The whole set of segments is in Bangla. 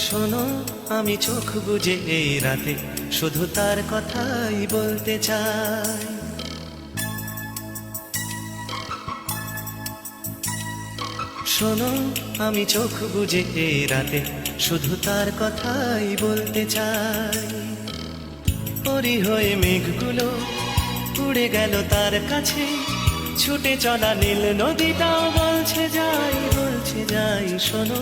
শোনো, আমি চোখ বুজে এই রাতে শুধু তার কথাই বলতে চাই। শোনো, আমি চোখ বুজে এই রাতে শুধু তার কথাই বলতে চাই। পরি হয়ে মেঘগুলো উড়ে গেল তার কাছে, ছুটে চলা নীল নদীটাও বলছে যাই, বলছে যাই। শোনো,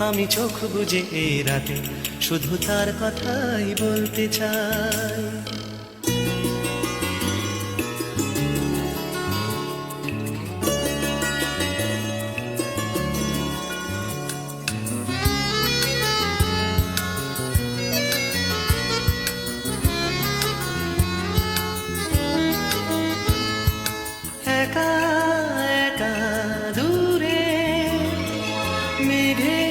আমি চোখ বুজে এই রাতে শুধু তার কথাই বলতে চাই। একা একা দূরে মেঘে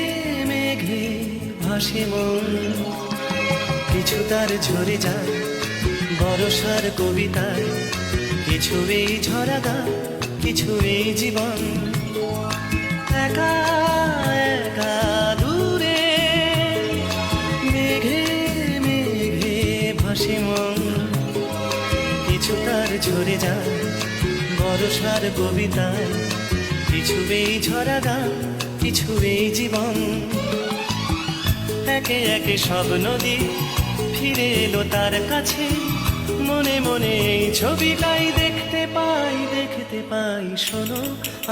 মেঘে ভাসে মন, কিছু তার ঝরে যায় বরষার কবিতায়, কিছু এই ঝরা গান, কিছু এই জীবন। একা একা দূরে মেঘে মেঘে ভাসে মন, কিছু তার ঝরে যায় বরষার কবিতায়, কিছু এই ঝরা গান, কিছু এই জীবন। একে একে সব নদী ফিরে এলো তার কাছে, মনে মনে এই ছবিটাই দেখতে পাই, দেখতে পাই। শোনো,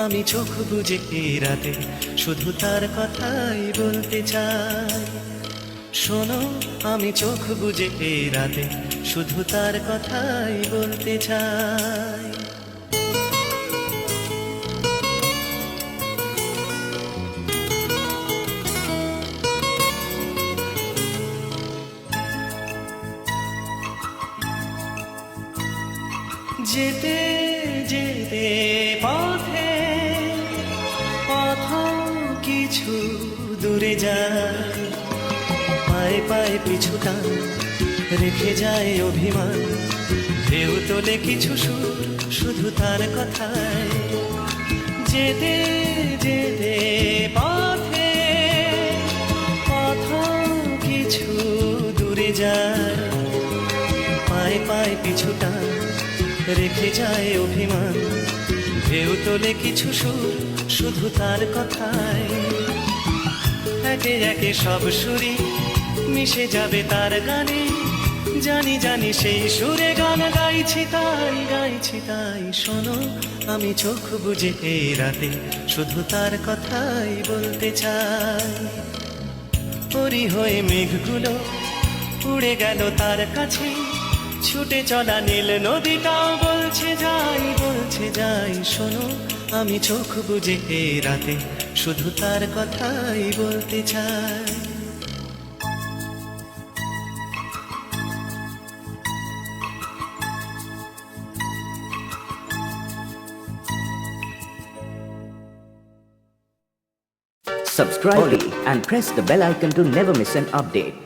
আমি চোখ বুজে এই রাতে শুধু তার কথাই বলতে চাই। শোনো, আমি চোখ বুজে এই রাতে শুধু তার কথাই বলতে চাই। যেতে যেতে পথে পথ কিছু দূরে যায়, পায়ে পায়ে পিছু টান রেখে যায় অভিমান, ঢেউ তোলে কিছু সুর শুধু তার কথায়। যেতে যেতে পথে পথ কিছু দূরে যায়, পায়ে পায়ে পিছু টান রেখে যায় অভিমান, ঢেউ তোলে কিছু সুর শুধু তার কথায়। একে একে সব সুরই মিশে যাবে তার গানে, জানি জানি সেই সুরে গান গাইছি তাই, গাইছি তাই। শোনো, আমি চোখ বুজে এই রাতে শুধু তার কথাই বলতে চাই। পরি হয়ে মেঘগুলো উড়ে গেল তার কাছে, ছুটে চলা নীল নদীটাও বলছে যাই, বলছে যাই। শোনো, আমি চোখ বুজে এই রাতে শুধু তার কথাই বলতে চাই। Subscribe and press the bell icon to never miss an update.